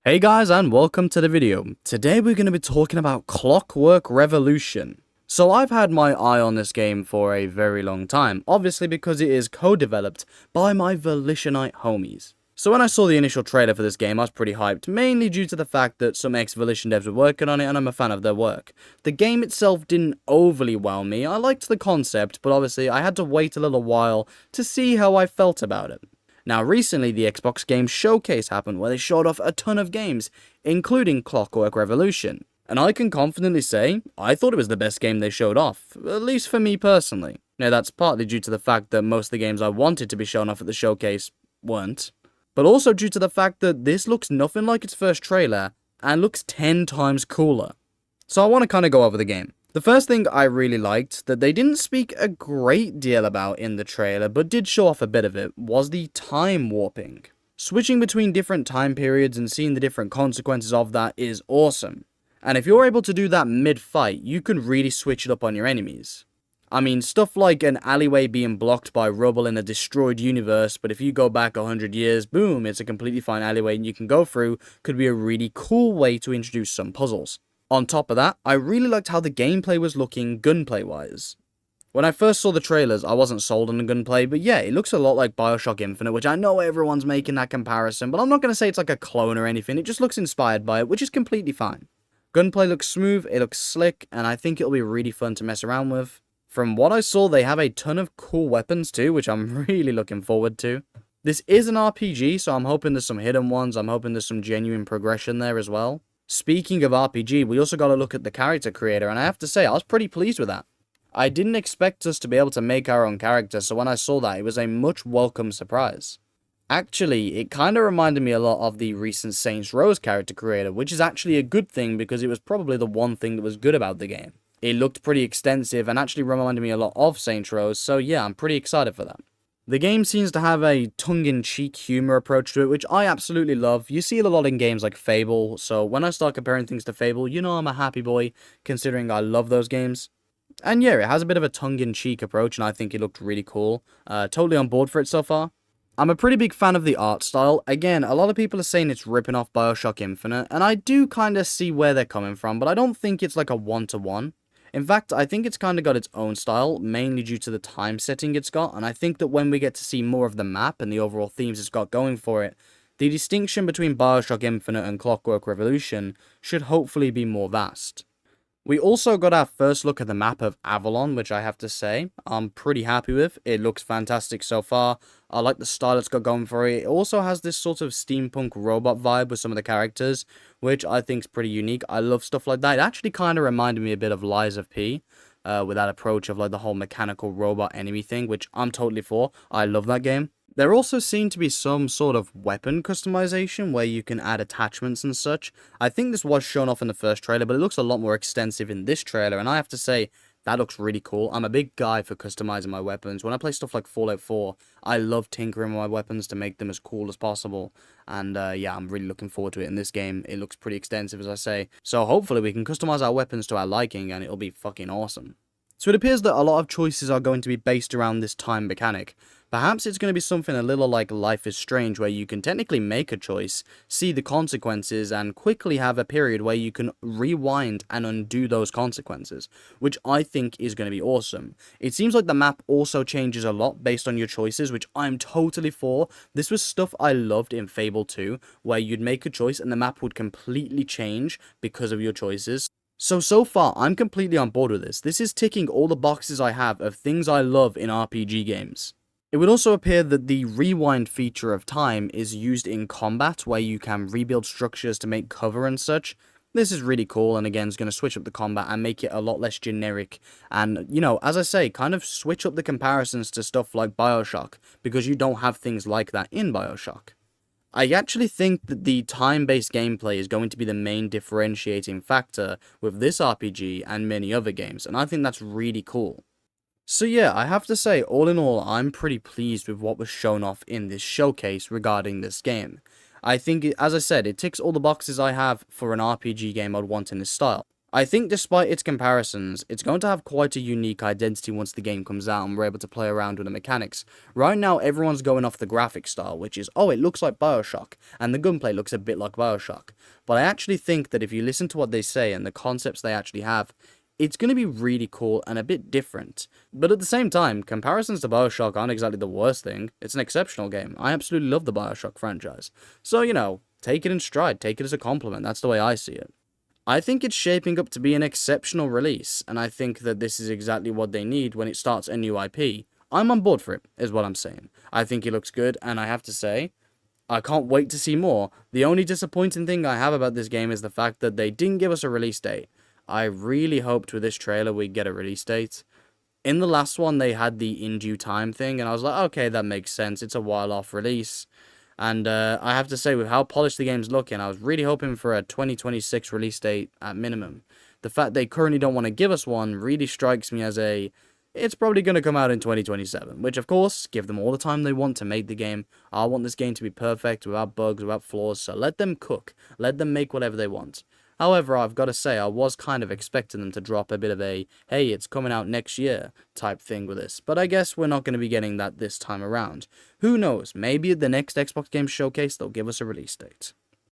Hey guys, and welcome to the video. Today we're going to be talking about Clockwork Revolution. So I've had my eye on this game for a very long time, obviously because it is co-developed by my Volitionite homies. So when I saw the initial trailer for this game, I was pretty hyped, mainly due to the fact that some ex-Volition devs were working on it and I'm a fan of their work. The game itself didn't overly wow me. I liked the concept, but obviously I had to wait a little while to see how I felt about it. Now recently the Xbox Game Showcase happened where they showed off a ton of games, including Clockwork Revolution. And I can confidently say, I thought it was the best game they showed off, at least for me personally. Now that's partly due to the fact that most of the games I wanted to be shown off at the showcase weren't, but also due to the fact that this looks nothing like its first trailer, and looks 10 times cooler. So I want to kind of go over the game. The first thing I really liked, that they didn't speak a great deal about in the trailer, but did show off a bit of it, was the time warping. Switching between different time periods and seeing the different consequences of that is awesome. And if you're able to do that mid-fight, you can really switch it up on your enemies. I mean, stuff like an alleyway being blocked by rubble in a destroyed universe, but if you go back 100 years, boom, it's a completely fine alleyway and you can go through, could be a really cool way to introduce some puzzles. On top of that, I really liked how the gameplay was looking gunplay-wise. When I first saw the trailers, I wasn't sold on the gunplay, but yeah, it looks a lot like Bioshock Infinite, which I know everyone's making that comparison, but I'm not going to say it's like a clone or anything, it just looks inspired by it, which is completely fine. Gunplay looks smooth, it looks slick, and I think it'll be really fun to mess around with. From what I saw, they have a ton of cool weapons too, which I'm really looking forward to. This is an RPG, so I'm hoping there's some hidden ones, I'm hoping there's some genuine progression there as well. Speaking of RPG, we also got to look at the character creator, and I have to say, I was pretty pleased with that. I didn't expect us to be able to make our own character, so when I saw that, it was a much welcome surprise. Actually, it kind of reminded me a lot of the recent Saints Row character creator, which is actually a good thing because it was probably the one thing that was good about the game. It looked pretty extensive and actually reminded me a lot of Saints Row, so yeah, I'm pretty excited for that. The game seems to have a tongue-in-cheek humor approach to it, which I absolutely love. You see it a lot in games like Fable, so when I start comparing things to Fable, you know I'm a happy boy, considering I love those games. And yeah, it has a bit of a tongue-in-cheek approach, and I think it looked really cool. Totally on board for it so far. I'm a pretty big fan of the art style. Again, a lot of people are saying it's ripping off Bioshock Infinite, and I do kind of see where they're coming from, but I don't think it's like a one-to-one. In fact, I think it's kind of got its own style, mainly due to the time setting it's got, and I think that when we get to see more of the map and the overall themes it's got going for it, the distinction between Bioshock Infinite and Clockwork Revolution should hopefully be more vast. We also got our first look at the map of Avalon, which I have to say, I'm pretty happy with. It looks fantastic so far. I like the style it's got going for it. It also has this sort of steampunk robot vibe with some of the characters, which I think is pretty unique. I love stuff like that. It actually kind of reminded me a bit of Lies of P, with that approach of like the whole mechanical robot enemy thing, which I'm totally for. I love that game. There also seemed to be some sort of weapon customization where you can add attachments and such. I think this was shown off in the first trailer, but it looks a lot more extensive in this trailer, and I have to say, that looks really cool. I'm a big guy for customizing my weapons. When I play stuff like Fallout 4, I love tinkering my weapons to make them as cool as possible. And yeah, I'm really looking forward to it in this game. It looks pretty extensive, as I say. So hopefully we can customize our weapons to our liking, and it'll be fucking awesome. So it appears that a lot of choices are going to be based around this time mechanic. Perhaps it's going to be something a little like Life is Strange, where you can technically make a choice, see the consequences, and quickly have a period where you can rewind and undo those consequences, which I think is going to be awesome. It seems like the map also changes a lot based on your choices, which I'm totally for. This was stuff I loved in Fable 2, where you'd make a choice and the map would completely change because of your choices. So far, I'm completely on board with this. This is ticking all the boxes I have of things I love in RPG games. It would also appear that the rewind feature of time is used in combat, where you can rebuild structures to make cover and such. This is really cool, and again, it's going to switch up the combat and make it a lot less generic. And, you know, as I say, kind of switch up the comparisons to stuff like Bioshock, because you don't have things like that in Bioshock. I actually think that the time-based gameplay is going to be the main differentiating factor with this RPG and many other games, and I think that's really cool. So yeah, I have to say, all in all, I'm pretty pleased with what was shown off in this showcase regarding this game. I think, as I said, it ticks all the boxes I have for an RPG game I'd want in this style. I think despite its comparisons, it's going to have quite a unique identity once the game comes out and we're able to play around with the mechanics. Right now, everyone's going off the graphic style, which is, oh, it looks like Bioshock, and the gunplay looks a bit like Bioshock. But I actually think that if you listen to what they say and the concepts they actually have, it's going to be really cool and a bit different. But at the same time, comparisons to Bioshock aren't exactly the worst thing. It's an exceptional game. I absolutely love the Bioshock franchise. So, take it in stride, take it as a compliment. That's the way I see it. I think it's shaping up to be an exceptional release, and I think that this is exactly what they need when it starts a new IP. I'm on board for it, is what I'm saying. I think it looks good, and I have to say, I can't wait to see more. The only disappointing thing I have about this game is the fact that they didn't give us a release date. I really hoped with this trailer we'd get a release date. In the last one, they had the in due time thing, and I was like, okay, that makes sense. It's a while off release. And I have to say, with how polished the game's looking, I was really hoping for a 2026 release date at minimum. The fact they currently don't want to give us one really strikes me as it's probably going to come out in 2027, which of course, give them all the time they want to make the game. I want this game to be perfect, without bugs, without flaws, so let them cook. Let them make whatever they want. However, I've got to say, I was kind of expecting them to drop a bit of a, hey, it's coming out next year type thing with this. But I guess we're not going to be getting that this time around. Who knows, maybe at the next Xbox Game Showcase, they'll give us a release date.